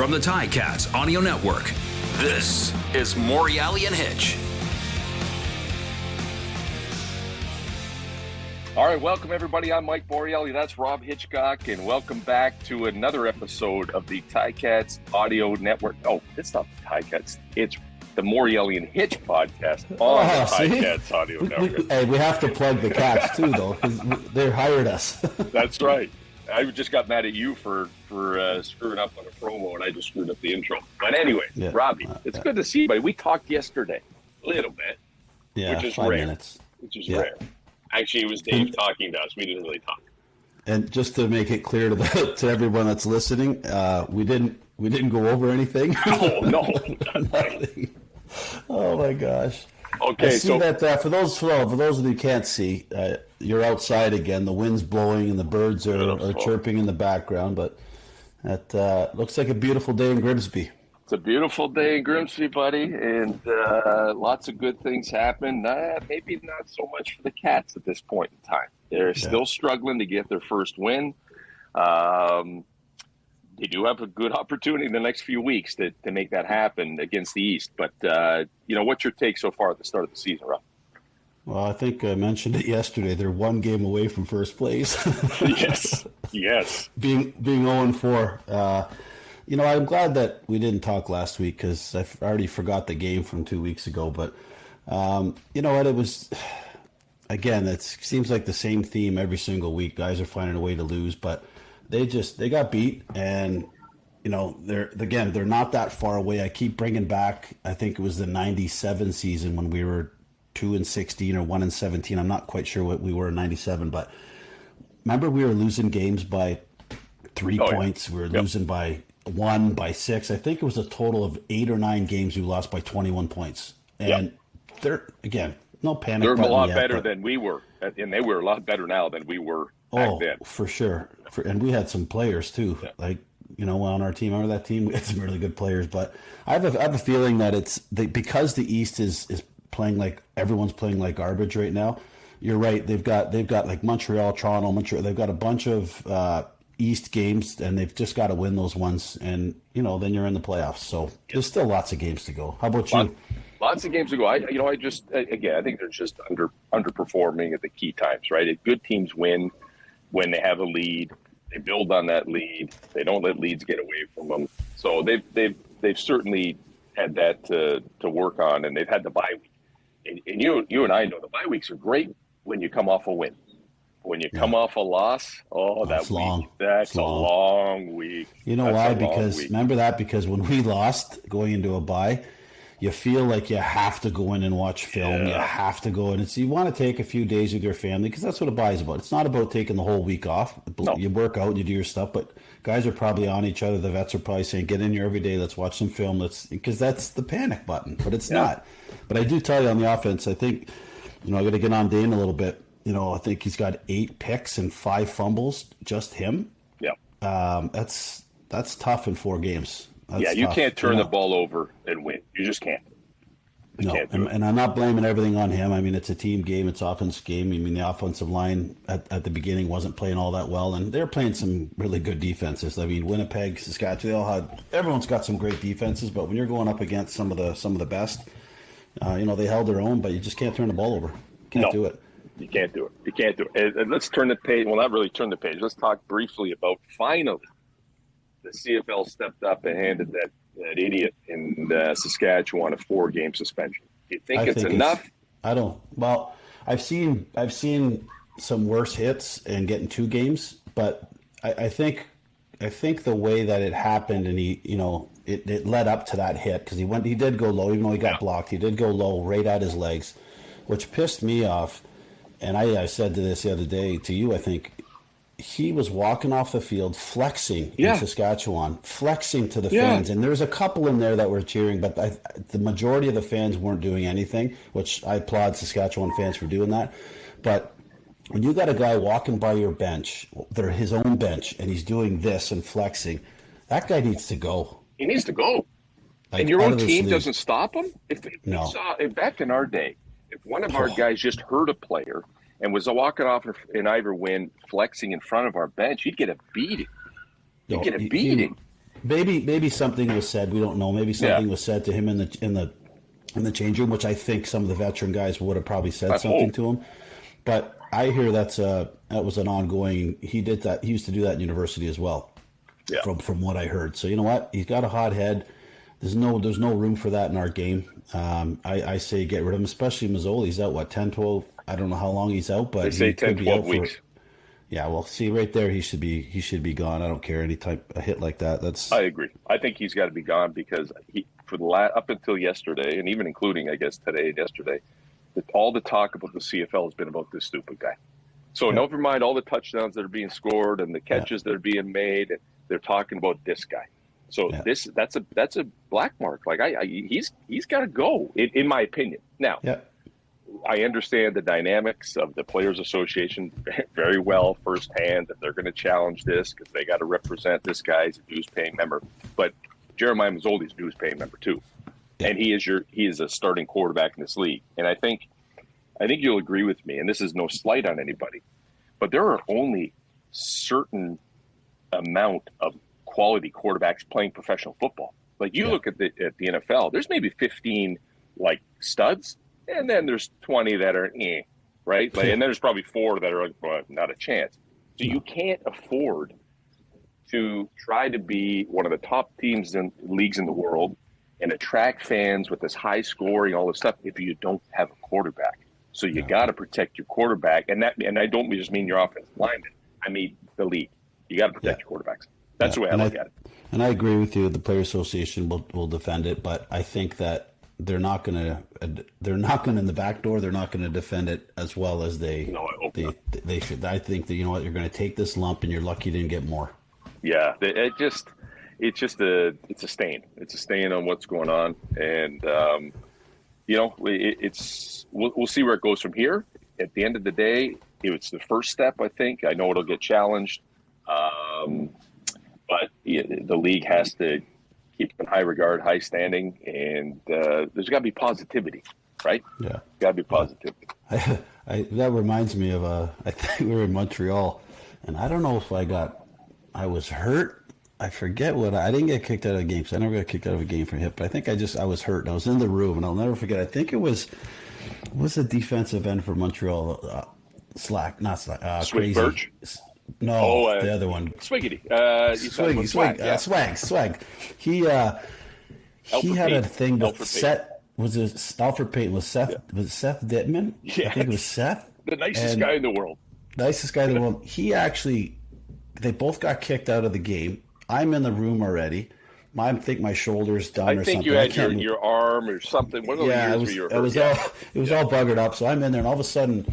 From the Ticats Audio Network, this is Morreale and Hitch. All right, welcome everybody. I'm Mike Morreale. That's Rob Hitchcock, and welcome back to another episode of the Ticats Audio Network. Oh, it's not the Ticats. It's the Morreale and Hitch podcast on the Ticats Audio Network. Hey, we have to plug the Cats too, though, because they hired us. That's right. I just got mad at you for screwing up on a promo, and I just screwed up the intro. But anyway, yeah, Robbie, it's good to see you, buddy. We talked yesterday a little bit, which is 5 minutes. Which is rare. Actually, it was Dave talking to us. We didn't really talk. And just to make it clear to everyone that's listening, we didn't go over anything. No. Nothing. Oh my gosh. Okay, I see that for those of you who can't see, you're outside again. The wind's blowing and the birds are chirping in the background. But that looks like a beautiful day in Grimsby. It's a beautiful day in Grimsby, buddy, and lots of good things happen. Maybe not so much for the Cats at this point in time. They're still struggling to get their first win. They do have a good opportunity in the next few weeks to make that happen against the East. But, what's your take so far at the start of the season, Rob? Well, I think I mentioned it yesterday. They're one game away from first place. Yes. Being 0-4. I'm glad that we didn't talk last week because I already forgot the game from 2 weeks ago. But you know what? It was, again, it seems like the same theme every single week. Guys are finding a way to lose, but they got beat, and they're not that far away. I keep bringing back, I think it was the 97 season when we were 2-16 or 1-17. I'm not quite sure what we were in 97, but remember we were losing games by 3 points. We were losing by 1, by 6. I think it was a total of 8 or 9 games we lost by 21 points. And they're, again, no panic. They're a lot better than we were, and they were a lot better now than we were back then. For sure. And we had some players too, on our team. Remember that team? We had some really good players. But I have a feeling that because the East is playing like everyone's playing like garbage right now. You're right. They've got like Montreal, Toronto, They've got a bunch of East games, and they've just got to win those ones, and then you're in the playoffs. So there's still lots of games to go. How about you? Lots of games to go. I think they're just underperforming at the key times, right? Good teams win when they have a lead. They build on that lead. They don't let leads get away from them. So they've certainly had that to work on, and they've had the bye week. And you and I know the bye weeks are great when you come off a win. When you come off a loss, that's long. That's a long week. You know why? Because when we lost going into a bye, you feel like you have to go in and watch film. You have to go in and see. You want to take a few days with your family because that's what a bye is about. It's not about taking the whole week off. No. You work out, you do your stuff, but guys are probably on each other. The vets are probably saying, get in here every day. Let's watch some film. Because that's the panic button, but it's not. But I do tell you on the offense, I think, I got to get on Dane a little bit. I think he's got 8 picks and 5 fumbles, just him. Yeah. That's tough in 4 games. You can't turn the ball over and win. You just can't. And I'm not blaming everything on him. I mean, it's a team game. It's offense game. I mean, the offensive line at the beginning wasn't playing all that well, and they're playing some really good defenses. I mean, Winnipeg, Saskatchewan, everyone's got some great defenses, but when you're going up against some of the best, they held their own, but you just can't turn the ball over. Can't do it. You can't do it. And let's turn the page. Well, not really turn the page. Let's talk briefly about finally the CFL stepped up and handed that idiot in Saskatchewan a 4-game suspension. Do you think it's enough? I don't. Well, I've seen some worse hits and getting 2 games, but I think the way that it happened, and it led up to that hit because he did go low, even though he got blocked. He did go low right at his legs, which pissed me off. And I said to this the other day to you, I think he was walking off the field, flexing in Saskatchewan, flexing to the fans. And there was a couple in there that were cheering, but the majority of the fans weren't doing anything, which I applaud Saskatchewan fans for doing that. But when you got a guy walking by your bench, his own bench, and he's doing this and flexing, that guy needs to go. He needs to go. And your own team doesn't stop him? If back in our day, if one of our guys just hurt a player and was walking off in Ivor Wynn flexing in front of our bench, he'd get a beating. maybe something was said. We don't know. Maybe something was said to him in the change room, which I think some of the veteran guys would have probably said something to him. But I hear that was an ongoing. He did that. He used to do that in university as well. Yeah. From what I heard. So you know what? He's got a hot head. There's no room for that in our game. I say get rid of him, especially Mazzoli. He's out, 10, 12? I don't know how long he's out, but they say 10, 12 weeks. Yeah, well, see right there, he should be gone. I don't care any type of hit like that. I agree. I think he's got to be gone because up until yesterday, and even including I guess today and yesterday, all the talk about the CFL has been about this stupid guy. So never mind all the touchdowns that are being scored and the catches that are being made. They're talking about this guy. So that's a black mark. Like he's got to go in my opinion. Now, I understand the dynamics of the Players Association very well firsthand that they're going to challenge this because they got to represent this guy as a dues-paying member. But Jeremiah Mazzoli's a dues-paying member too, and he is a starting quarterback in this league. And I think you'll agree with me. And this is no slight on anybody, but there are only certain amount of quality quarterbacks playing professional football. Like you look at the NFL, there's maybe 15 like studs, and then there's 20 that are right? Like, and then there's probably 4 that are like, well, not a chance. So you can't afford to try to be one of the top teams in leagues in the world and attract fans with this high scoring, all this stuff, if you don't have a quarterback. So you got to protect your quarterback, and I don't just mean your offensive lineman. I mean the league. You got to protect your quarterbacks. That's the way I look at it. And I agree with you. The Players Association will defend it, but I think that they're not going to in the back door. They're not going to defend it as well as they should. I think that, you know what, you're going to take this lump, and you're lucky you didn't get more. Yeah, it's a stain. It's a stain on what's going on, and we'll see where it goes from here. At the end of the day, it's the first step. I think I know it'll get challenged. But the league has to keep in high regard, high standing, and there's got to be positivity, right? Yeah. Got to be positivity. That reminds me of I think we were in Montreal, and I don't know if I was hurt. I forget I didn't get kicked out of a game, so I never got kicked out of a game for hip, but I think I was hurt, and I was in the room, and I'll never forget. I think it was the defensive end for Montreal, Crazy. Birch? No, the other one. Swiggity. Swag. He had a thing with Seth. Was it Alfred Payton? Was Seth Dittman? Yeah. I think it was Seth. The nicest guy in the world. They both got kicked out of the game. I'm in the room already. I think my shoulder's done or something. I think you had your arm or something. One of those years where you were hurt. It was all buggered up. So I'm in there, and all of a sudden,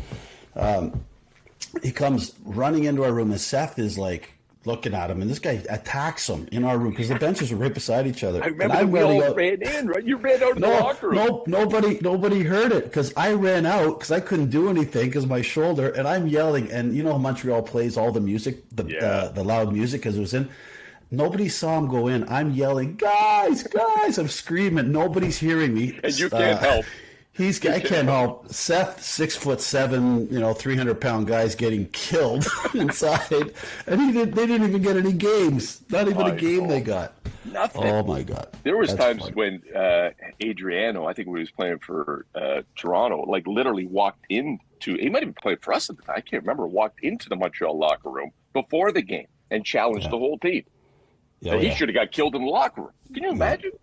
he comes running into our room, and Seth is like looking at him, and this guy attacks him in our room because the benches were right beside each other. I remember we all ran in, right? You ran out in the locker room. Nobody heard it because I ran out because I couldn't do anything because my shoulder, and I'm yelling, and you know how Montreal plays all the music, the loud music because it was in. Nobody saw him go in. I'm yelling, guys! I'm screaming. Nobody's hearing me. And you can't help. I can't help. Seth, 6'7", 300-pound guy's getting killed inside, and they didn't even get any games. Not even a game they got. Nothing. Oh my God. There was times when Adriano, I think when he was playing for Toronto, like literally walked into. He might have played for us at the time. I can't remember. Walked into the Montreal locker room before the game and challenged the whole team. He should have got killed in the locker room. Can you imagine?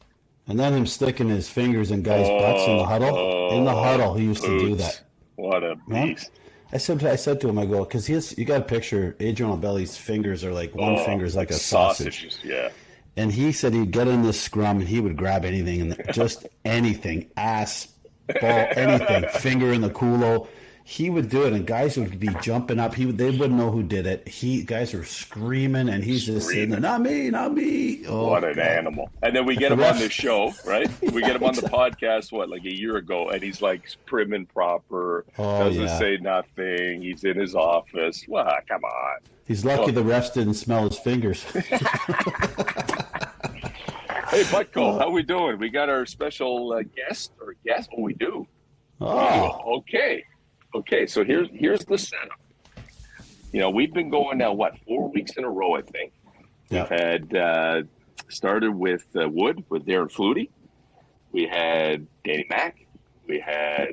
And then him sticking his fingers in guys' butts in the huddle. In the huddle, he used to do that. What a beast. I said to him, I go, because you got a picture, Adrian Belli's fingers are like one finger's like a sausage. Yeah. And he said he'd get in this scrum and he would grab anything, and just anything, ass, ball, anything, finger in the culo. He would do it, and guys would be jumping up. They wouldn't know who did it. Guys were screaming, and he's just sitting there, not me. Oh, what an animal. And then we get him on this show, right? We get him on the podcast, like a year ago, and he's like prim and proper, doesn't say nothing. He's in his office. Well, come on. He's lucky the refs didn't smell his fingers. Hey, Butko, how we doing? We got our special guest. Oh, we do. Oh. Okay, so here's the setup. We've been going now, 4 weeks in a row, I think. Yeah. We've had Started with Wood, with Darren Flutie. We had Danny Mack. We had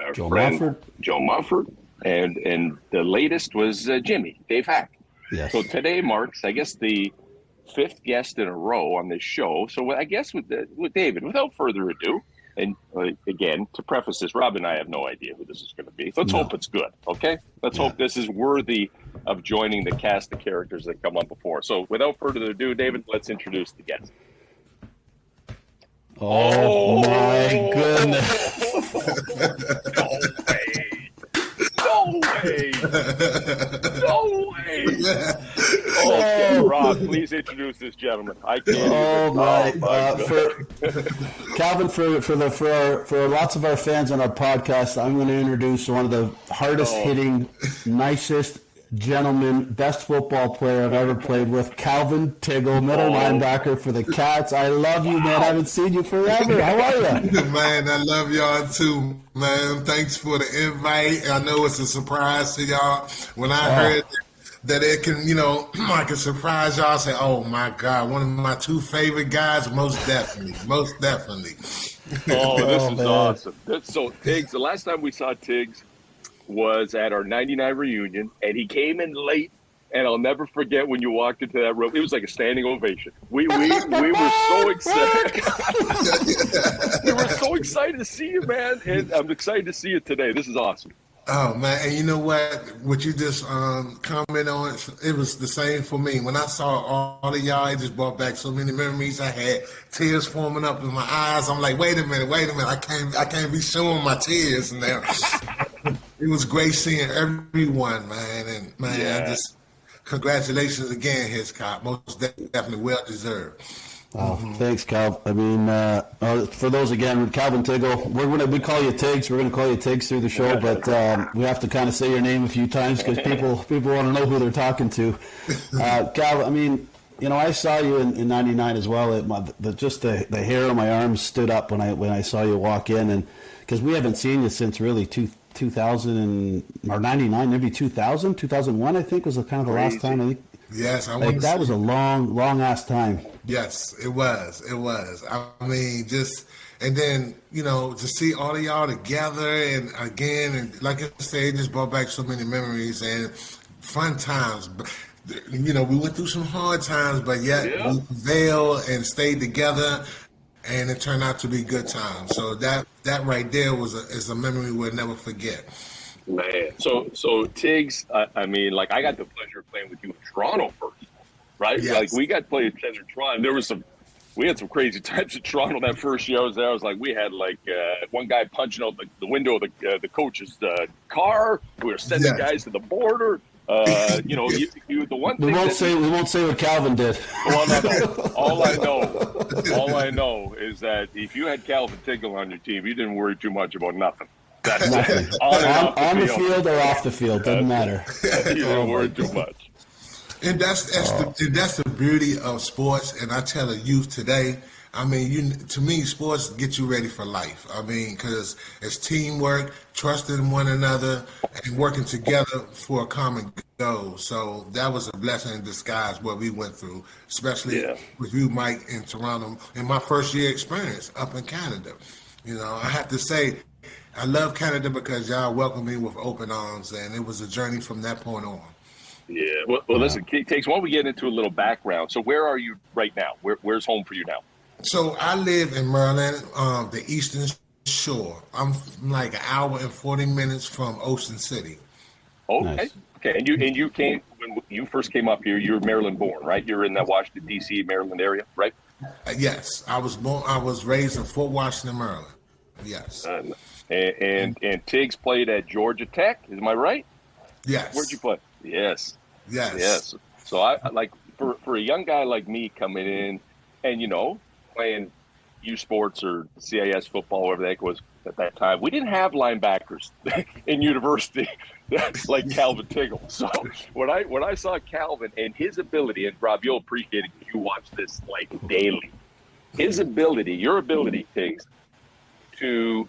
our Joe friend Mumford. Joe Mumford. And the latest was Jimmy, Dave Hack. Yes. So today marks, I guess, the 5th guest in a row on this show. So I guess with David, without further ado, and again, to preface this, Rob and I have no idea who this is going to be. Let's hope it's good, okay? Let's hope this is worthy of joining the cast of characters that come on before. So without further ado, David, let's introduce the guest. Oh my goodness. No way. No way. Okay, Rob, please introduce this gentleman. I can't. Calvin, for lots of our fans on our podcast, I'm going to introduce one of the hardest hitting, nicest gentleman, best football player I've ever played with, Calvin Tiggle, middle linebacker for the Cats. I love you, man. I haven't seen you forever. How are you? Man, I love y'all too, man. Thanks for the invite. I know it's a surprise to y'all. When I heard that it can, I can surprise y'all, say, oh my God, one of my 2 favorite guys, most definitely. Oh, this is awesome. So, Tiggs, the last time we saw Tiggs was at our 99 reunion, and he came in late, and I'll never forget when you walked into that room. It was like a standing ovation. We were so excited. We were so excited to see you, man, and I'm excited to see you today. This is awesome. Oh, man, and you know what you just commented on, it was the same for me. When I saw all of y'all, it just brought back so many memories. I had tears forming up in my eyes. I'm like, wait a minute, I can't be showing my tears now. It was great seeing everyone, man, and just congratulations again, Hitchcock. Most definitely well deserved. Thanks, Cal. I mean, for those again, Calvin Tiggle, we call you Tiggs. We're gonna call you Tiggs through the show, but we have to kind of say your name a few times because people want to know who they're talking to. Cal, I mean, I saw you in '99 as well. The hair on my arms stood up when I saw you walk in, and because we haven't seen you since really 2000 or 99, maybe 2001, I think was kind of the last time. I think. Yes, that was a long ass time. Yes, it was. I mean, and then, to see all of y'all together and again, and like I said, it just brought back so many memories and fun times. We went through some hard times, but yet we prevailed and stayed together, and it turned out to be good times. So that right there is a memory we'll never forget. Man, so Tiggs, I mean, like I got the pleasure of playing with you in Toronto first, right? Yes. Like we got to play in Toronto. We had some crazy times in Toronto that first year I was there. I was like, we had like one guy punching out the window of the coach's car. We were sending guys to the border. The one thing we won't say what Calvin did. Well, no. All I know is that if you had Calvin Tiggle on your team, you didn't worry too much about nothing. That's it. On the field or off the field, doesn't matter. You don't worry too much. And that's the beauty of sports. And I tell the youth today, I mean, to me, sports get you ready for life. I mean, because it's teamwork, trusting one another, and working together for a common goal. So that was a blessing in disguise what we went through, especially with you, Mike, in Toronto, in my first year experience up in Canada. I have to say, I love Canada because y'all welcomed me with open arms, and it was a journey from that point on. Yeah. Well, listen, Tiggs, why don't we get into a little background? So where are you right now? Where's home for you now? So I live in Maryland, the Eastern Shore. I'm like an hour and 40 minutes from Ocean City. Okay. Nice. Okay. And you came when you first came up here. You were Maryland born, right? You're in the Washington D.C. Maryland area, right? Yes, I was raised in Fort Washington, Maryland. Yes. And Tiggs played at Georgia Tech. Am I right? Yes. Where'd you play? Yes. Yes. So I like for a young guy like me coming in and playing U Sports or CIS football, whatever the heck was at that time, we didn't have linebackers in university like Calvin Tiggle. So when I saw Calvin and his ability, and Rob, you'll appreciate it if you watch this like daily. Your ability, Tiggs, to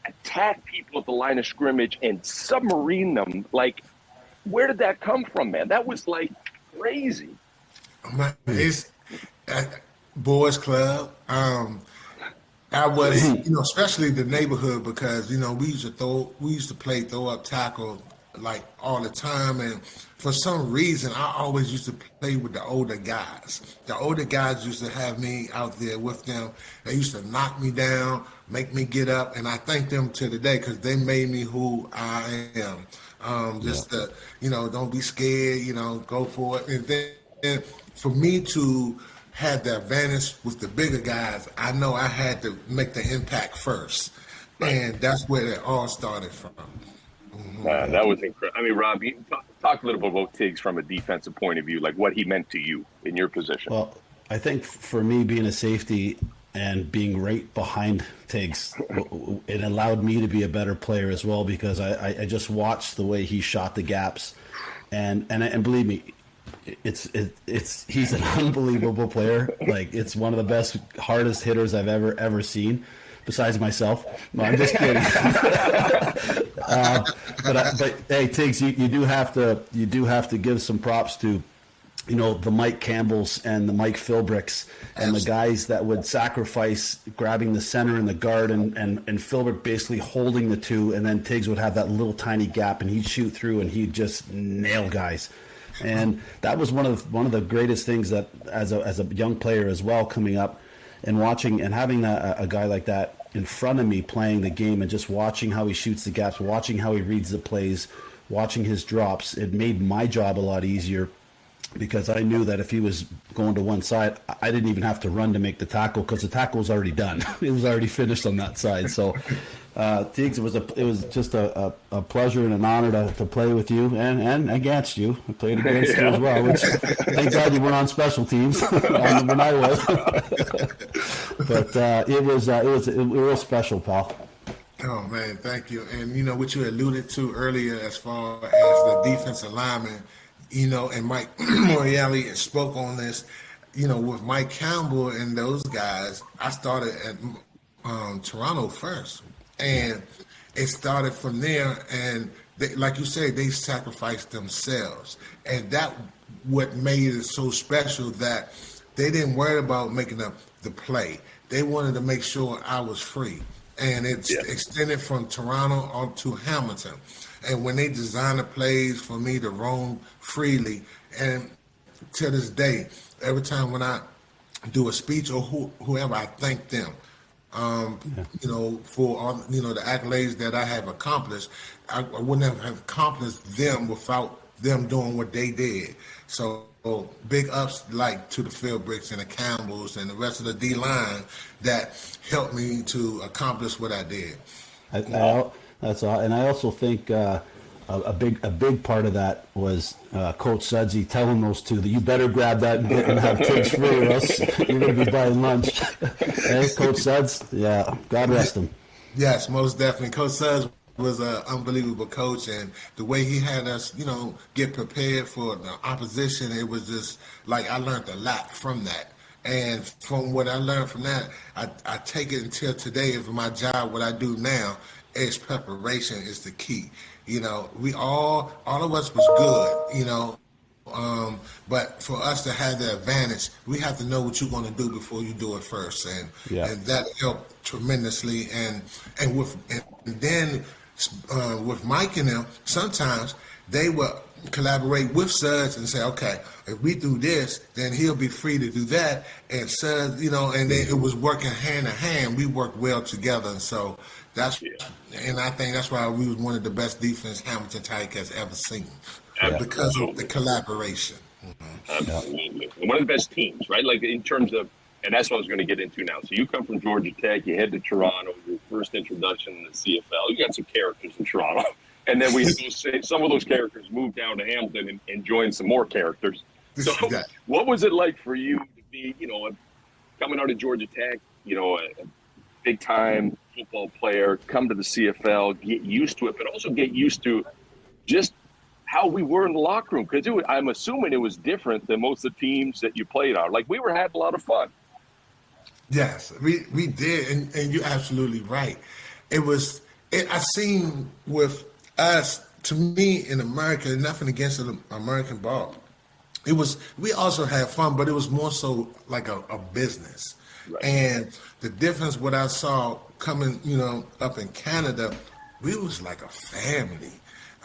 attack people at the line of scrimmage and submarine them. Like, where did that come from, man? That was like crazy. Boys Club. I was, especially the neighborhood because we used to play throw up tackle like all the time, and for some reason I always used to play with the older guys. The older guys used to have me out there with them. They used to knock me down, make me get up, and I thank them to the day because they made me who I am. Don't be scared. Go for it, and then for me to had the advantage with the bigger guys, I know I had to make the impact first. And that's where it all started from. That was incredible. I mean, Rob, you talk a little bit about Tiggs from a defensive point of view, like what he meant to you in your position. Well, I think for me, being a safety and being right behind Tiggs, it allowed me to be a better player as well because I just watched the way he shot the gaps. And believe me, he's an unbelievable player. Like, it's one of the best, hardest hitters I've ever seen, besides myself. No, I'm just kidding. But hey, Tiggs, you do have to give some props to, the Mike Campbells and the Mike Philbricks and the guys that would sacrifice grabbing the center and the guard and Philbrick basically holding the two, and then Tiggs would have that little tiny gap and he'd shoot through and he'd just nail guys. And that was one of the greatest things that as a young player as well, coming up and watching and having a guy like that in front of me playing the game and just watching how he shoots the gaps, watching how he reads the plays, watching his drops. It made my job a lot easier because I knew that if he was going to one side, I didn't even have to run to make the tackle because the tackle was already done. It was already finished on that side. So, Tiggs, it was just a pleasure and an honor to play with you and against you. I played against you as well. Which, thank God you weren't on special teams when I was. But it was special, pal. Oh man, thank you. And what you alluded to earlier, as far as the defensive lineman, and Mike Morreale spoke on this. With Mike Campbell and those guys, I started at Toronto first. And it started from there, and they, like you said, they sacrificed themselves, and that what made it so special that they didn't worry about making the play. They wanted to make sure I was free, and it's extended from Toronto on to Hamilton. And when they designed the plays for me to roam freely, and to this day, every time when I do a speech or whoever, I thank them. For all the accolades that I have accomplished, I wouldn't have accomplished them without them doing what they did. So big ups to the Philbricks and the Campbells and the rest of the D line that helped me to accomplish what I did. That's all, and I also think a big part of that was Coach Sudsy telling those two that you better grab that and have Tiggs free, or else you're going to be buying lunch. Hey, Coach Suds, God rest him. Yes, most definitely. Coach Suds was an unbelievable coach, and the way he had us, get prepared for the opposition, it was just like I learned a lot from that. And from what I learned from that, I take it until today. For my job, what I do now is preparation is the key. We all of us was good, but for us to have the advantage, we have to know what you're going to do before you do it first, and that helped tremendously. And then with Mike and them, sometimes they would collaborate with Suds and say, okay, if we do this, then he'll be free to do that. And Suds, and then it was working hand in hand. We worked well together, and so. And I think that's why we was one of the best defense Hamilton Ticat has ever seen because of the collaboration. Absolutely. One of the best teams, right? Like in terms of, and that's what I was going to get into now. So you come from Georgia Tech, you head to Toronto, your first introduction in the CFL. You got some characters in Toronto. And then some of those characters moved down to Hamilton and joined some more characters. So what was it like for you to be, coming out of Georgia Tech, a big time football player, come to the CFL, get used to it, but also get used to just how we were in the locker room? Because I'm assuming it was different than most of the teams that you played on. Like, we were having a lot of fun. Yes, we did, and you're absolutely right. I seen with us, to me, in America, nothing against the American ball. we also had fun, but it was more so like a business. Right. And the difference, what I saw coming, up in Canada, we was like a family.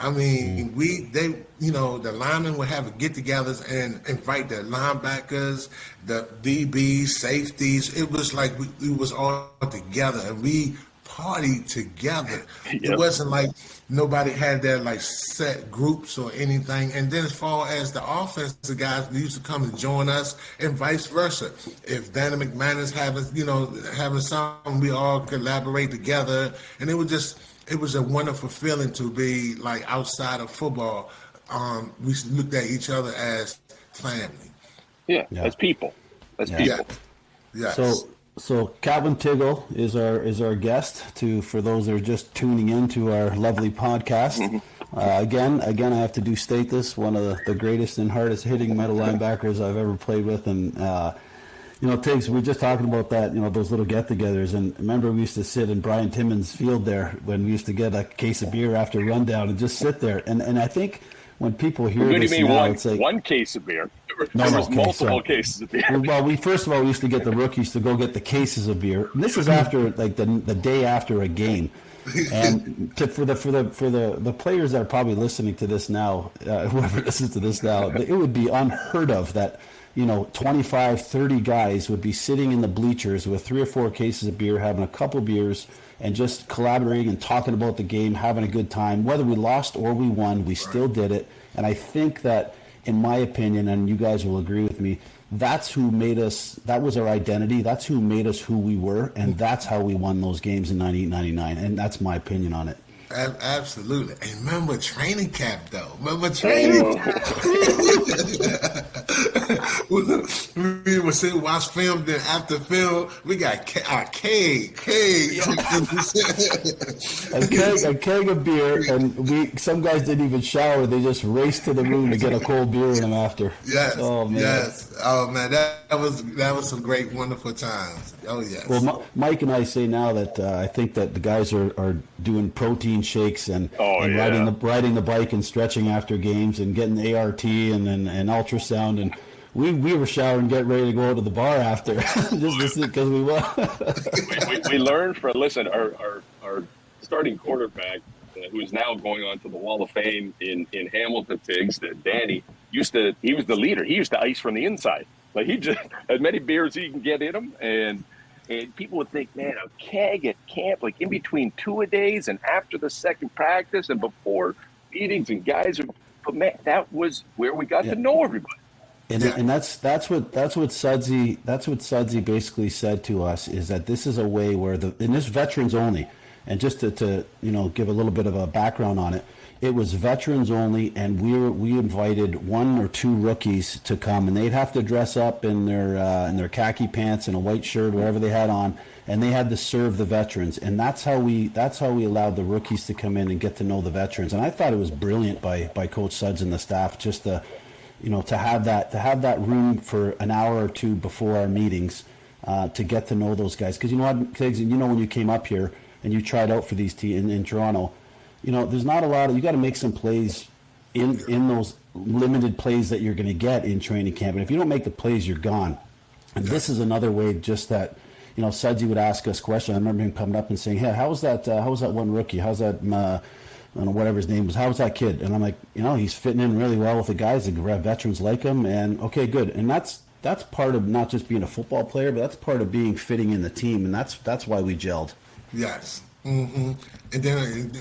I mean, the linemen would have get-togethers and invite the linebackers, the DBs, safeties. It was like we was all together, and we partied together. Yep. It wasn't like nobody had their like set groups or anything. And then as far as the offensive guys, they used to come and join us, and vice versa. If Danny McManus having something, we all collaborate together, and it was a wonderful feeling to be like outside of football. We looked at each other as family. Yeah. As people. People. Yeah. So Calvin Tiggle is our guest. For those that are just tuning in to our lovely podcast. Mm-hmm. Again, I have to state this, one of the greatest and hardest hitting middle linebackers I've ever played with, and. Tiggs, we were just talking about that, those little get-togethers. And remember, we used to sit in Brian Timmons' field there when we used to get a case of beer after rundown and just sit there. And I think when people hear this now, it's like one case of beer. There was multiple cases of beer. Well, we used to get the rookies to go get the cases of beer. And this is after like the day after a game. And for the players that are probably listening to this now, whoever listens to this now, it would be unheard of that 25, 30 guys would be sitting in the bleachers with 3 or 4 cases of beer, having a couple beers, and just collaborating and talking about the game, having a good time. Whether we lost or we won, we still did it. And I think that, in my opinion, and you guys will agree with me, that's who made us, that was our identity. That's who made us who we were, and that's how we won those games in 98, 99. And that's my opinion on it. Absolutely. And remember training camp, though. Remember training camp? We would sit and watch film, then after film, we got a keg. A keg of beer, and some guys didn't even shower. They just raced to the room to get a cold beer in them after. Yes. Oh, man. Yes. Oh, man. That was some great, wonderful times. Oh, yes. Well, Mike and I say now that I think that the guys are doing protein shakes and riding the bike and stretching after games and getting ART and ultrasound, and we were showering, getting ready to go to the bar after just because we won. we learned from our starting quarterback, who's now going on to the Wall of Fame in Hamilton, Tiggs, that Danny he was the leader. He used to ice from the inside. Like, he just as many beers as he can get in him, and people would think, man, a keg at camp, like in between 2-a-days and after the second practice and before meetings, and guys but man, that was where we got to know everybody. And that's what Sudsy basically said to us, is that this is a way where and this veterans only, and just to give a little bit of a background on it. It was veterans only, and we invited 1 or 2 rookies to come, and they'd have to dress up in their khaki pants and a white shirt, whatever they had on, and they had to serve the veterans. And that's how we allowed the rookies to come in and get to know the veterans. And I thought it was brilliant by Coach Suds and the staff, just to have that room for an hour or 2 before our meetings, to get to know those guys. Because when you came up here and you tried out for these teams in Toronto. There's not a lot of, you got to make some plays in those limited plays that you're going to get in training camp. And if you don't make the plays, you're gone. And this is another way, just that, Sudsy would ask us questions. I remember him coming up and saying, hey, how was that one rookie? How's that, I don't know, whatever his name was. How was that kid? And I'm like, he's fitting in really well with the guys. The veterans like him. And okay, good. And that's part of not just being a football player, but that's part of fitting in the team. And that's why we gelled. Yes. Mm-hmm. And then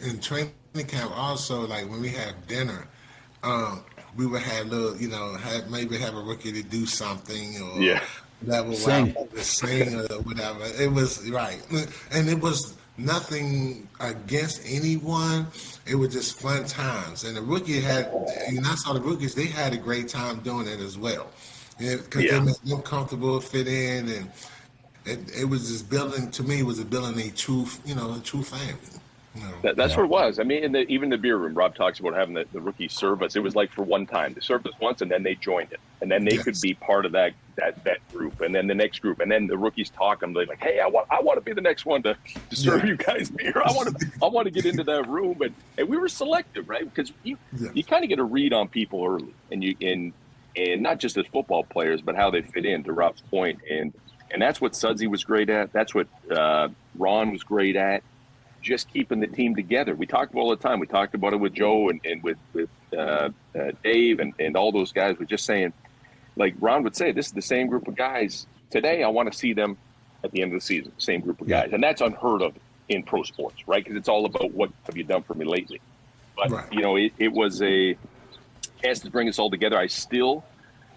in training camp also, like when we have dinner, we would have maybe have a rookie to do something, or that would sing or whatever. It was right, and it was nothing against anyone. It was just fun times, and the rookie I saw the rookies; they had a great time doing it as well, because they made them comfortable, fit in, and. It was just building, to me, building a true family. That's what it was. I mean, even the beer room, Rob talks about having the rookies serve us. It was like for one time. They served us once, and then they joined it. And then they could be part of that group, and then the next group. And then the rookies talk, and they're like, hey, I want to be the next one to serve you guys beer. I want to get into that room. And we were selective, right? Because you kind of get a read on people early. And and not just as football players, but how they fit in, to Rob's point. And that's what Sudsy was great at. That's what Ron was great at, just keeping the team together. We talked all the time. We talked about it with Joe and with Dave and all those guys. We're just saying, like Ron would say, this is the same group of guys. Today, I want to see them at the end of the season, same group of guys. And that's unheard of in pro sports, right? Because it's all about what have you done for me lately. But, it was a chance to bring us all together. I still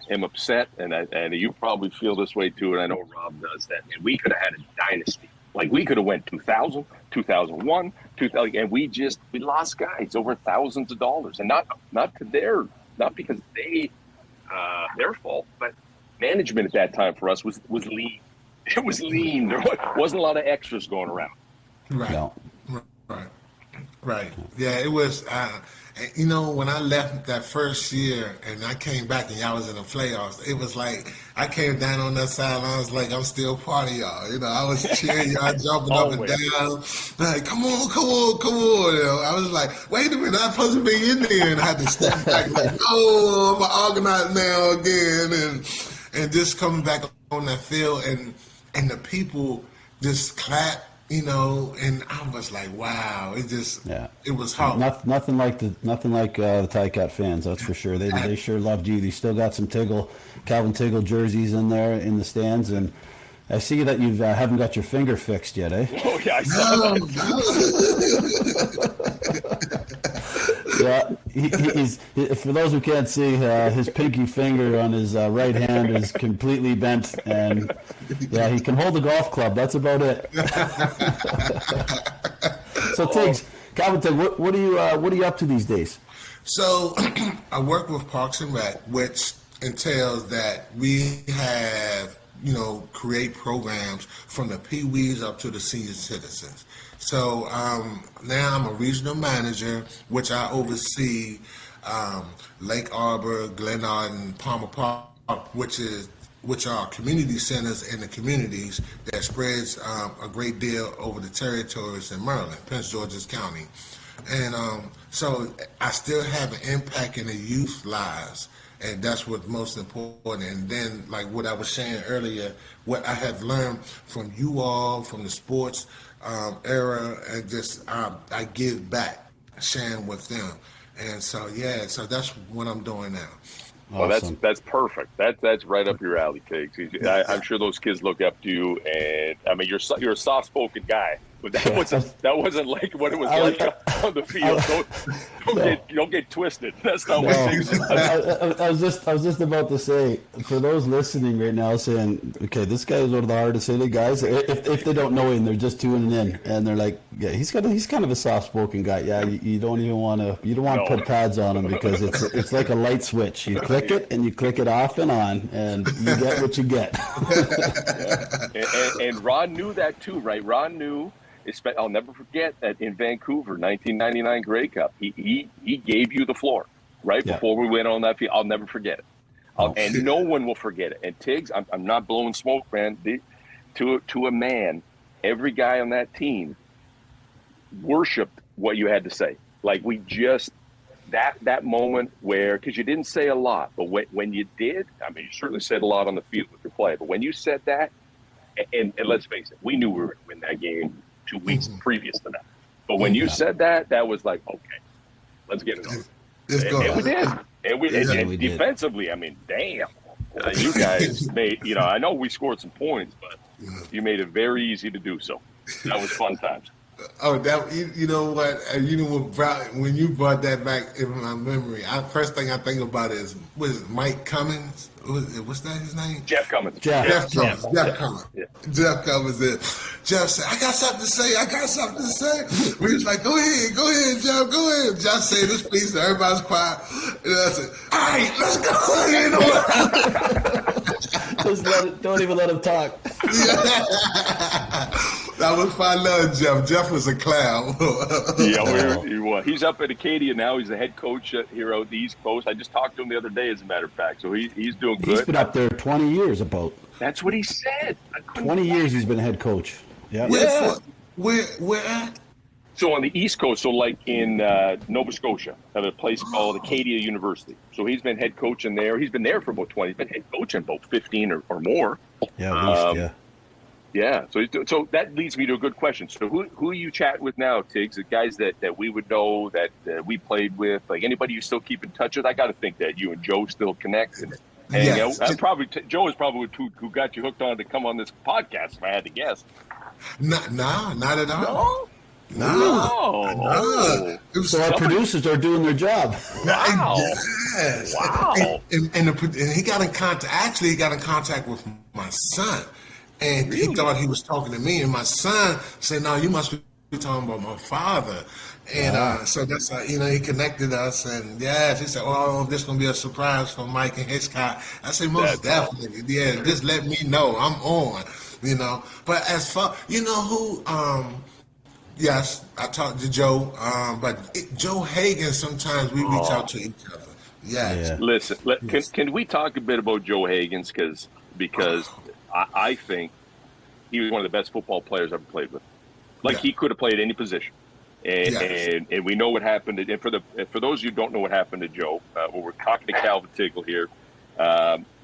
am upset, and you probably feel this way too, and I know Rob does, that and we could have had a dynasty. Like, we could have went 2000, 2001, 2000, and we lost guys over thousands of dollars. And not because their fault, but management at that time for us was lean. It was lean. There wasn't a lot of extras going around. Right. No. Right. Yeah, it was. When I left that first year and I came back and y'all was in the playoffs, it was like I came down on that sideline. I was like, I'm still part of y'all. I was cheering y'all, jumping up and down. Like, come on. I was like, wait a minute, I'm supposed to be in there. And I had to step back like, oh, I'm organized now again. And just coming back on that field and the people just clap. And I was like, wow, it was hard. Nothing like the Ticat fans, that's for sure. They sure loved you. They still got some Calvin Tiggle jerseys in there in the stands, and I see that you haven't got your finger fixed yet, eh? Oh yeah, I saw that. Yeah, for those who can't see, his pinky finger on his right hand is completely bent, and he can hold a golf club. That's about it. So, Tiggs, Calvin Tiggle, what are you up to these days? So, I work with Parks and Rec, which entails that we have create programs from the Pee-wees up to the senior citizens. So now I'm a regional manager, which I oversee Lake Arbor, Glen Arden, Palmer Park, which are community centers in the communities that spreads a great deal over the territories in Maryland, Prince George's County. And so I still have an impact in the youth lives. And that's what's most important. And then, like what I was saying earlier, what I have learned from you all, from the sports era, and just I give back, sharing with them. And so, so that's what I'm doing now. Well, awesome. That's perfect. That's right up your alley, Tiggs. I'm sure those kids look up to you, and I mean, you're a soft-spoken guy, but that wasn't like what it was like on the field. Don't get twisted. That's not what Tiggs is. I was just about to say, for those listening right now, saying, okay, this guy is one of the hardest hitting guys. If they don't know him, they're just tuning in, and they're like, yeah, he's kind of a soft-spoken guy. Yeah, you don't want to put pads on him because it's like a light switch. You click it and you click it off and on, and you get what you get. And Ron knew that too, right? Ron knew. I'll never forget that in Vancouver, 1999 Grey Cup, he gave you the floor right before we went on that field. I'll never forget it, and no one will forget it. And Tiggs, I'm not blowing smoke, man. To a man, every guy on that team worshipped what you had to say. Like, we just that moment where, because you didn't say a lot, but when you did, I mean, you certainly said a lot on the field with your play. But when you said that, and let's face it, we knew we were going to win that game 2 weeks previous to that. But when you said that was like, okay, let's get it on. And we did. And defensively, I mean, damn. You guys made, I know we scored some points, but you made it very easy to do so. That was fun times. Oh, that you know what? When you brought that back in my memory, first thing I think about is Mike Cummins. What's that his name? Jeff Cummins. Jeff Cummins. Yeah. Jeff Cummins. Jeff said, "I got something to say. We was like, "Go ahead, Jeff. Go ahead." Jeff said this piece, and everybody's quiet. And I said, "All right, let's go." Don't even let him talk. That was my love, Jeff. Jeff was a clown. He was. He's up at Acadia now. He's the head coach here out the East Coast. I just talked to him the other day, as a matter of fact. So he's doing good. He's been up there 20 years about. That's what he said. 20 years he's been head coach. Yeah. Where at? So on the East Coast, so like in Nova Scotia, at a place called Acadia University. So he's been head coach in there. He's been there for about 20. He's been head coach in about 15 or more. Yeah, at least, yeah. Yeah. So that leads me to a good question. So who are you chatting with now, Tiggs? The guys that we would know, that we played with, like anybody you still keep in touch with? I got to think that you and Joe still connect. And Yes. Joe is probably who got you hooked on to come on this podcast, if I had to guess. Not at all. No. So our producers are doing their job. Wow. Yes. Wow. And he got in contact. Actually, he got in contact with my son, and he thought he was talking to me. And my son said, "No, you must be talking about my father." And so that's how, he connected us. And yes, he said, "Oh, this is gonna be a surprise for Mike and Hitchcock." I said, "Most definitely, yeah. Just let me know. I'm on." But as far who. Yes, I talked to Joe, but Joe Hagan, sometimes we reach out to each other. Yes. Yeah. Listen, can we talk a bit about Joe Hagan's? Because I think he was one of the best football players I've ever played with. He could have played any position. And we know what happened. And for those of you who don't know what happened to Joe, we're talking to Calvin Tiggle here.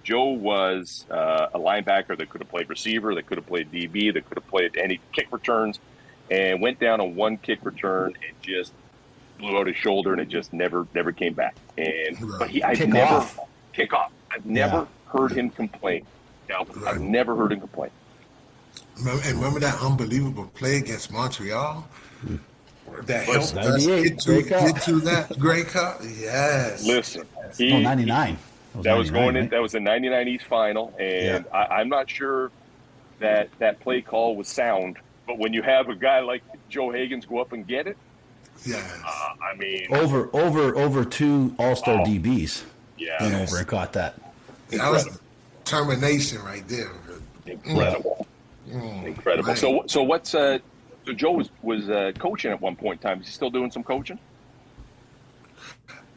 Joe was a linebacker that could have played receiver, that could have played DB, that could have played any kick returns. And went down on one kick return and just blew out his shoulder, and it just never came back. But I've never heard him complain. I've never heard him complain. Remember that unbelievable play against Montreal? That helped us get to that Grey Cup? Yes. Listen. 99. That was going in. That was the 99 East final, and I'm not sure that play call was sound. But when you have a guy like Joe Hagan's go up and get it, over two All-Star DBs, went over and caught that. That was determination right there. Incredible, incredible. Right. So what's so Joe was coaching at one point in time. Is he still doing some coaching?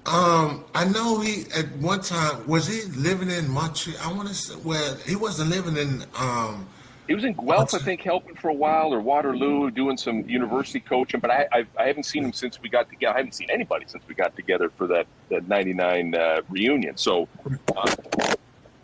I know he at one time was he living in Montreal. I want to say he wasn't living in. He was in Guelph, I think, helping for a while, or Waterloo, doing some university coaching. But I haven't seen him since we got together. I haven't seen anybody since we got together for that 99 reunion. So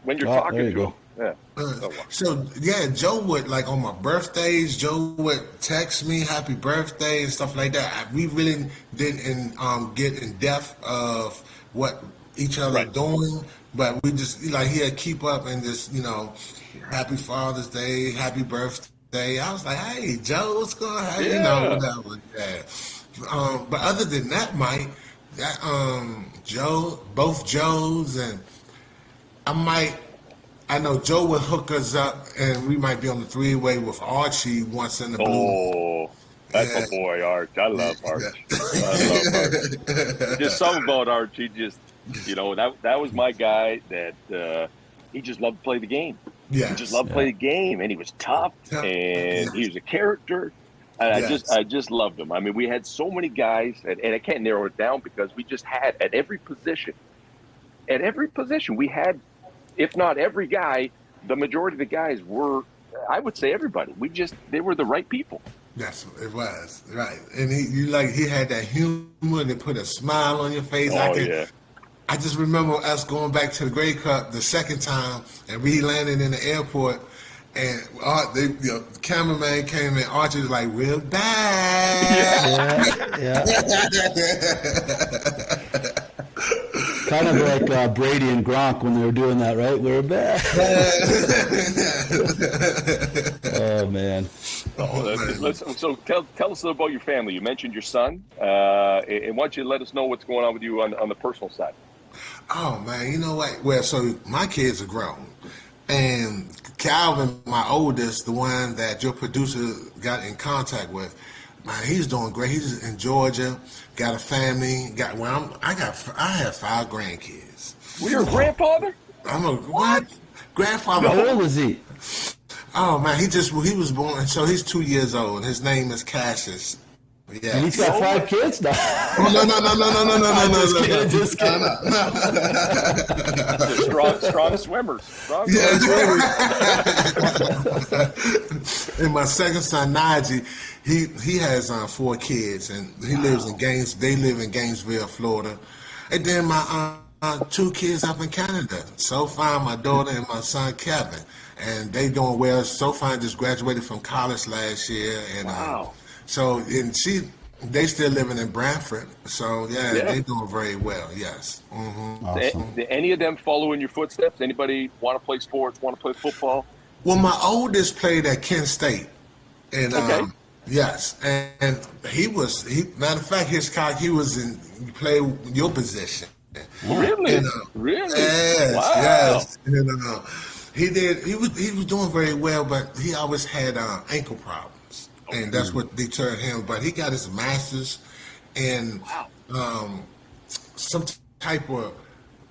when you're talking to him, Joe would, like, on my birthdays, Joe would text me happy birthday and stuff like that. We really didn't get in depth of what each other doing, but we just he'd keep up and just happy Father's Day, happy birthday. I was like, hey, Joe, what's going on? Whatever. Yeah. But other than that, Mike, Joe, both Joes, and I know Joe would hook us up, and we might be on the three-way with Archie once in the blue. Oh, that's my boy, Arch. I love Arch. Just something about Arch. He just, that was my guy that he just loved to play the game. Yes. He just loved to play the game, and he was tough, and he was a character. And I just loved him. I mean, we had so many guys, and I can't narrow it down because we just had at every position we had, if not every guy, the majority of the guys were, I would say everybody. They were the right people. Yes, it was right, and he had that humor and put a smile on your face. I just remember us going back to the Grey Cup the second time, and we landed in the airport, and the cameraman came in. Archie was like, "We're back." Yeah. Kind of like Brady and Gronk when they were doing that, right? We're back. Oh man. So tell us about your family. You mentioned your son, and why don't you let us know what's going on with you on the personal side? Oh man, you know what? Well, so my kids are grown, and Calvin, my oldest, the one that your producer got in contact with, man, he's doing great. He's in Georgia, got a family. I have 5 grandkids. Well, you're a grandfather? I'm a grandfather. How old is he? Oh man, he was born. So he's 2 years old. His name is Cassius. Yeah. And he's got 5 kids now. Oh, no. Just kidding. They're strong swimmers. And my second son, Najee, he has 4 kids, and he lives in They live in Gainesville, Florida. And then my 2 kids up in Canada. Sophie, my daughter, and my son Kevin, and they doing well. Sophie just graduated from college last year, and they still living in Brantford. So they doing very well. Yes. Mm-hmm. Awesome. Do any of them follow in your footsteps? Anybody want to play sports? Want to play football? Well, my oldest played at Kent State, and yes, and he matter of fact, Hitchcock, he played your position. Really? And, really? Yes, wow. Yes. He did. He was doing very well, but he always had ankle problems, and that's what deterred him. But he got his master's in some type of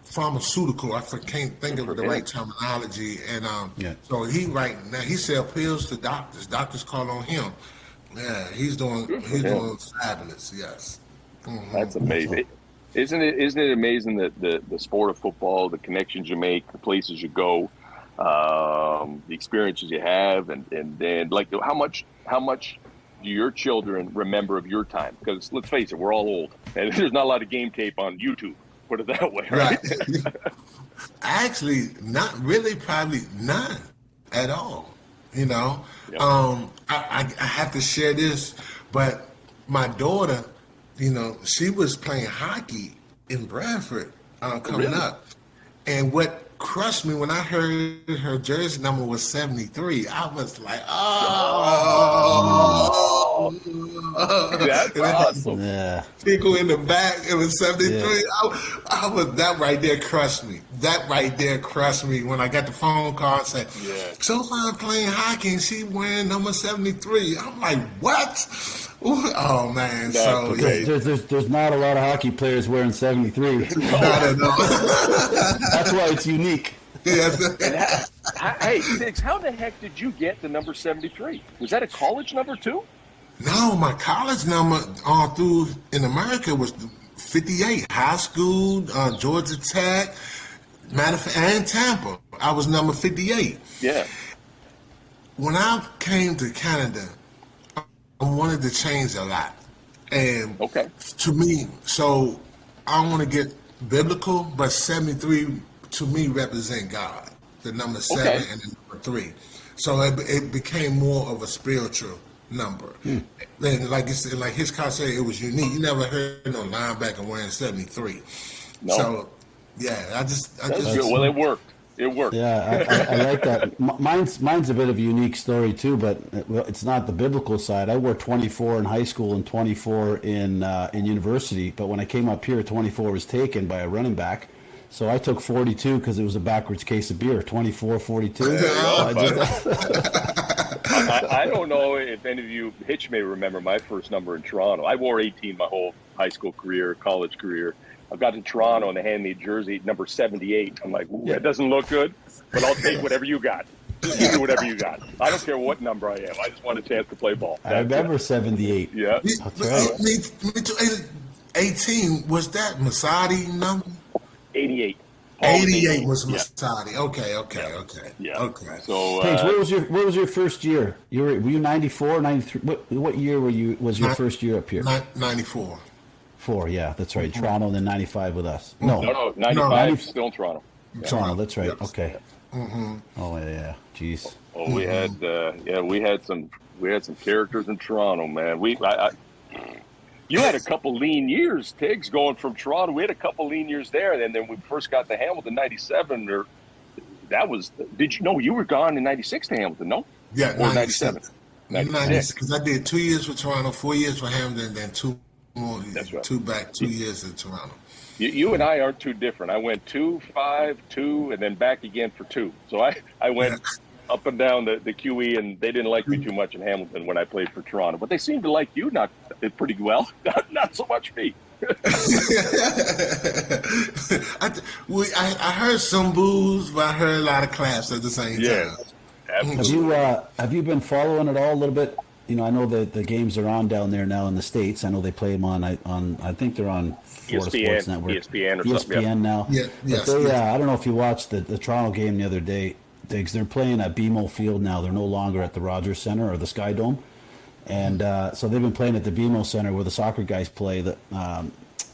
pharmaceutical. I can't think of the right terminology. And so he sells pills to doctors. Doctors call on him. Yeah, he's doing fabulous. Yes. Mm-hmm. That's amazing. Isn't it amazing that the sport of football, the connections you make, the places you go, the experiences you have, and then like how much do your children remember of your time? Because let's face it, we're all old, and there's not a lot of game tape on YouTube. Put it that way, right? Actually, not really. Probably none at all. You know, Yep. I have to share this, but my daughter, she was playing hockey in Bradford coming up. And what crushed me when I heard her jersey number was 73, I was like, oh. That's awesome. Yeah. Tickle in the back, it was 73. Yeah. I was, that right there crushed me. That right there crushed me when I got the phone call and said, Sophie playing hockey and she wearing number 73. I'm like, what? Oh man! So there's not a lot of hockey players wearing 73. Not at all. That's why it's unique. Yes. Hey, Diggs, how the heck did you get the number 73? Was that a college number too? No, my college number through in America was 58. High school, Georgia Tech, and Tampa. I was number 58. Yeah. When I came to Canada, I wanted to change a lot. And to me, so I don't want to get biblical, but 73 to me represent God, the number 7 and the number 3. So it became more of a spiritual number. And like you said, like Hitchcock said, it was unique. You never heard no linebacker wearing 73. No. So I just well, it worked. It worked. Yeah, I like that. Mine's a bit of a unique story too, but it's not the biblical side. I wore 24 in high school and 24 in university, but when I came up here, 24 was taken by a running back. So I took 42 because it was a backwards case of beer. 24, 42. I don't know if any of you, Hitch may remember my first number in Toronto. I wore 18 my whole high school career, college career. I got to Toronto and they handed me a jersey number 78. I'm like, that doesn't look good, but I'll take whatever you got. Just give me whatever you got. I don't care what number I am. I just want a chance to play ball. I remember 78. Yeah. That's right. Me too. 18, was that Masadi number? 88. 88 was Masadi. Okay. Yeah. Okay. So, Paige, what was your first year? Were you 94, 93? What year was your first year up here? 94. 4, yeah, that's right. Toronto, and then 95 with us. No, 95 still in Toronto. Toronto, that's right. Okay. Mm-hmm. Oh yeah, jeez. Oh, we had some characters in Toronto, man. You had a couple lean years, Tiggs, going from Toronto. We had a couple lean years there, and then we first got to Hamilton '97. You were gone in '96 to Hamilton? No, yeah, or '97. 96, because I did 2 years for Toronto, 4 years for Hamilton, and then 2 more. That's right. 2 years in Toronto. You and I aren't too different. I went 2, 5, 2, and then back again for 2. So I went up and down the QE, and they didn't like me too much in Hamilton when I played for Toronto. But they seemed to like you pretty well. Not so much me. I heard some boos, but I heard a lot of claps at the same time. Absolutely. Have you been following it all a little bit I know that the games are on down there now in the States. I know they play them on. I think they're on Florida Sports Network, ESPN or something. ESPN now. Yeah, yes, But yes. I don't know if you watched the Toronto game the other day. They're playing at BMO Field now. They're no longer at the Rogers Center or the Sky Dome, and so they've been playing at the BMO Center where the soccer guys play.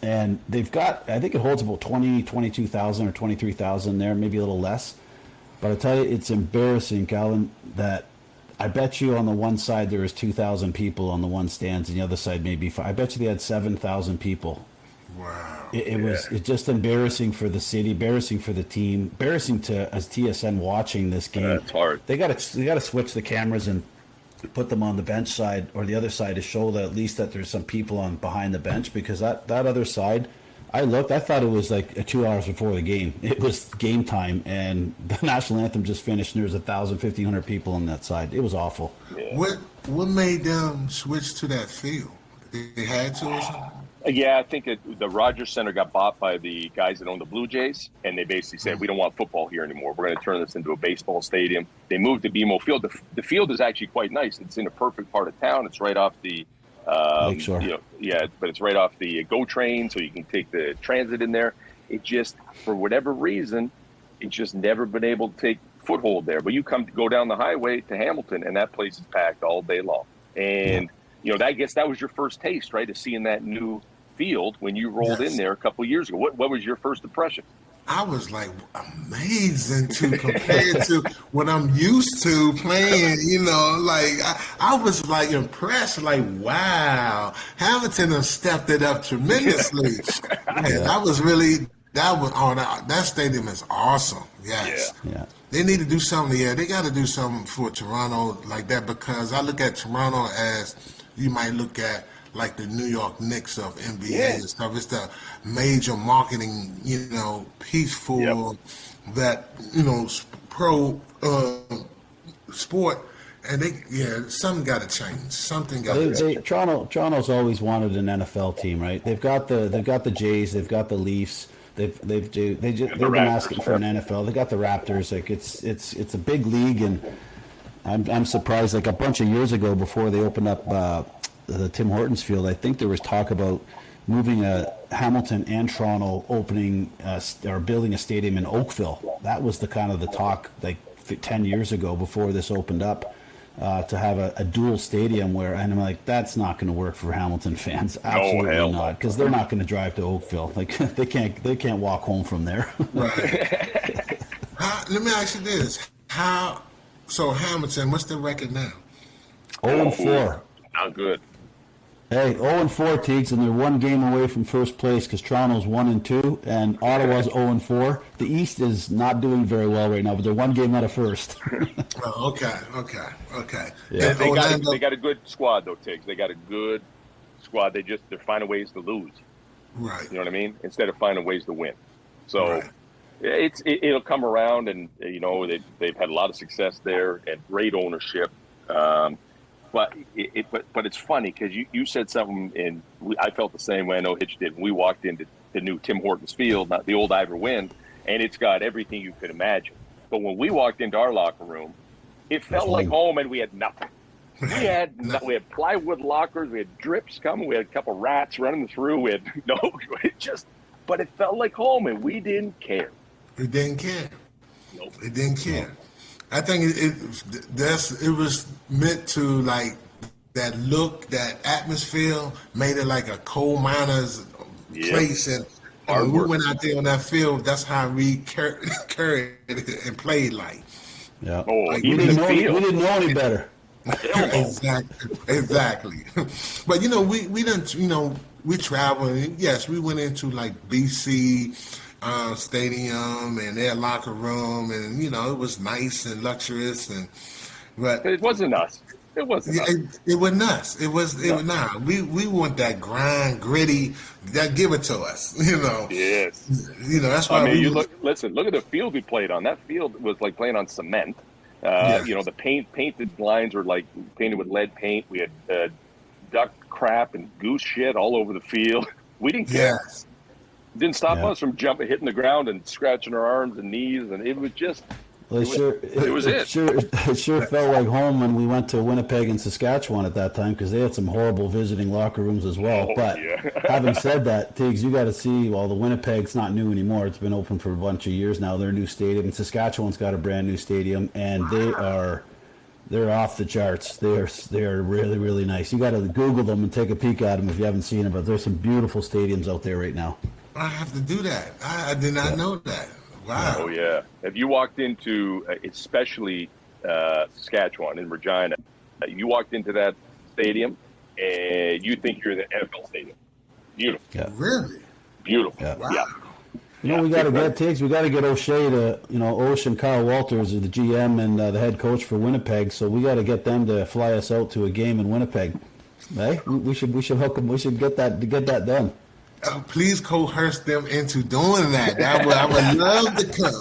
And they've got, I think it holds about 22,000 or 23,000 there, maybe a little less. But I tell you, it's embarrassing, Calvin, that I bet you on the one side there was 2,000 people on the one stands, and the other side maybe five. I bet you they had 7,000 people. Wow. It's just embarrassing for the city, embarrassing for the team, embarrassing to as TSN watching this game. It's hard. They got to switch the cameras and put them on the bench side or the other side to show that at least that there's some people on behind the bench, because that other side, I thought it was like 2 hours before the game. It was game time, and the national anthem just finished, and there was 1,000, 1,500 people on that side. It was awful. Yeah. What made them switch to that field? They had to or something? Yeah, I think the Rogers Center got bought by the guys that own the Blue Jays, and they basically said, we don't want football here anymore. We're going to turn this into a baseball stadium. They moved to BMO Field. The field is actually quite nice. It's in a perfect part of town. It's right off the Lakeshore. but it's right off the GO train, so you can take the transit in there. It just, for whatever reason, it's just never been able to take foothold there. But you go down the highway to Hamilton, and that place is packed all day long. And I guess that was your first taste, right, of seeing that new field when you rolled in there a couple of years ago. What was your first impression? I was like amazing compared to what I'm used to playing, like I was like impressed, like, wow, Hamilton has stepped it up tremendously. That stadium is awesome. Yes. Yeah. They need to do something. Yeah, they got to do something for Toronto like that, because I look at Toronto as you might look at like the New York Knicks of NBA and stuff. It's the major marketing, piece for that, pro sport. And something got to change. Something got to change. Toronto's always wanted an NFL team, right? They've got the Jays, they've got the Leafs. They've been asking for an NFL. They got the Raptors. Like it's a big league, and I'm surprised. Like a bunch of years ago, before they opened up the Tim Hortons field, I think there was talk about moving Hamilton and Toronto opening or building a stadium in Oakville. That was the kind of the talk like 10 years ago before this opened up. To have a dual stadium and I'm like, that's not going to work for Hamilton fans. Absolutely not, because they're not going to drive to Oakville. Like they can't walk home from there. Right. Let me ask you this: so Hamilton, what's the record now? 0-4. Not good. Hey, 0-4, Teagues, and they're one game away from first place because Toronto's 1-2 and Ottawa's 0-4. The East is not doing very well right now, but they're one game out of first. Okay. Yeah. They got a good squad though, Tiggs. They got a good squad. They're finding ways to lose. Right. You know what I mean? Instead of finding ways to win. So it'll come around, and they've had a lot of success there and great ownership. But it's funny because you said something, and I felt the same way. I know Hitch did. We walked into the new Tim Hortons field, not the old Ivor Wynn, and it's got everything you could imagine. But when we walked into our locker room, it felt like home, and we had nothing. We had plywood lockers, we had drips coming, we had a couple rats running through. We had but it felt like home, and we didn't care. We didn't care. Nope. It didn't care. Nope. I think it was meant to, like, that look, that atmosphere made it like a coal miner's place. And when we went out there on that field, that's how we carried it and played like. Yeah. Like, we didn't know any better. Exactly. But, we didn't, we traveled. Yes, we went into, like, BC stadium and their locker room, and it was nice and luxurious, but it wasn't us. It wasn't us. It wasn't us. It was not. We want that grind, gritty. That give it to us. Yes. That's why. I mean, look at the field we played on. That field was like playing on cement. The painted lines were like painted with lead paint. We had duck crap and goose shit all over the field. We didn't care. Yes. Didn't stop us from hitting the ground and scratching our arms and knees, and it was just Well, it sure felt like home when we went to Winnipeg and Saskatchewan at that time, because they had some horrible visiting locker rooms as well. Having said that, Tiggs, you got to see, well, the Winnipeg's not new anymore. It's been open for a bunch of years now. Their new stadium. And Saskatchewan's got a brand new stadium, and they're off the charts. They're really, really nice. You got to Google them and take a peek at them if you haven't seen them. But there's some beautiful stadiums out there right now. I have to do that. I did not know that. Wow. Oh, yeah. If you walked into, especially Saskatchewan in Regina, you walked into that stadium and you think you're in the NFL stadium. Beautiful. Yeah. Really? Beautiful. Yeah. Wow. Yeah. You know, we got to get Tiggs. We got to get O'Shea to, Osh and Kyle Walters are the GM and the head coach for Winnipeg. So we got to get them to fly us out to a game in Winnipeg. Hey, we should hook them. We should get that done. Please coerce them into doing that. I would love to come.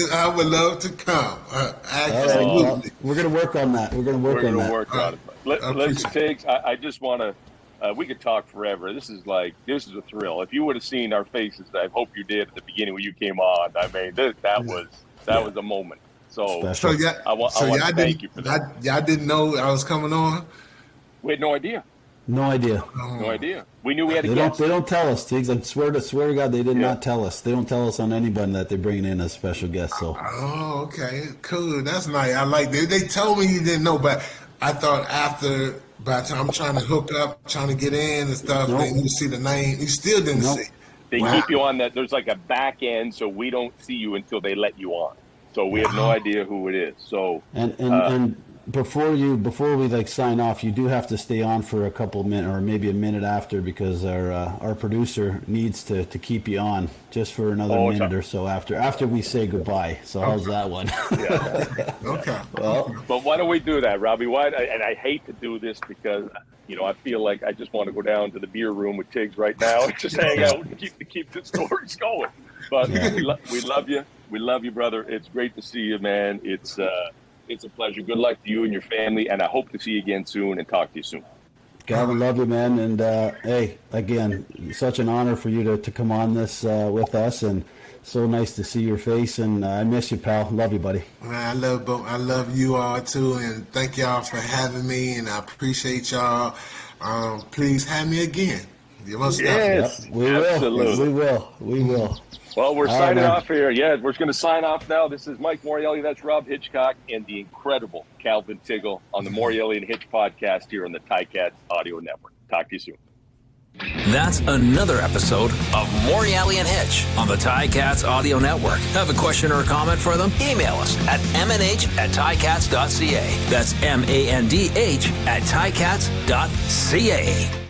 I would love to come. Absolutely. We're going to work on that. We're going to work on it. Listen, Tiggs, I just want to. We could talk forever. This is a thrill. If you would have seen our faces, I hope you did at the beginning when you came on. I mean, that was a moment. So I want to thank you for that. Y'all didn't know I was coming on? We had no idea. No idea. No idea. We knew we had a guest. They don't tell us, Tiggs. I swear to God, they did not tell us. They don't tell us on anybody that they're bringing in a special guest. So. Oh, okay, cool. That's nice. I like that. They told me you didn't know, but I thought by the time I'm trying to hook up, trying to get in and stuff, then you see the name. You still didn't see. They keep you on that. There's like a back end, so we don't see you until they let you on. So we have no idea who it is. So and before we sign off, you do have to stay on for a couple of minutes or maybe a minute after, because our producer needs to keep you on just for another minute or so after we say goodbye. So how's that one? Yeah. Okay. Well, but why don't we do that, Robbie? And I hate to do this because I feel like I just want to go down to the beer room with Tiggs right now and just hang out and keep the stories going. But we love you. We love you, brother. It's great to see you, man. It's a pleasure. Good luck to you and your family, and I hope to see you again soon and talk to you soon. Calvin, love you, man. And hey, again, such an honor for you to come on this with us, and so nice to see your face. And I miss you, pal. Love you, buddy. I love you all too, and thank y'all for having me, and I appreciate y'all. Please have me again. You must. Yes, we will. Well, we're signing off here. Yeah, we're going to sign off now. This is Mike Morreale. That's Rob Hitchcock and the incredible Calvin Tiggle on the Morreale and Hitch podcast here on the Ticat Audio Network. Talk to you soon. That's another episode of Morreale and Hitch on the Ticats Audio Network. Have a question or a comment for them? Email us at mnh@ticats.ca. That's MANDH@ticats.ca.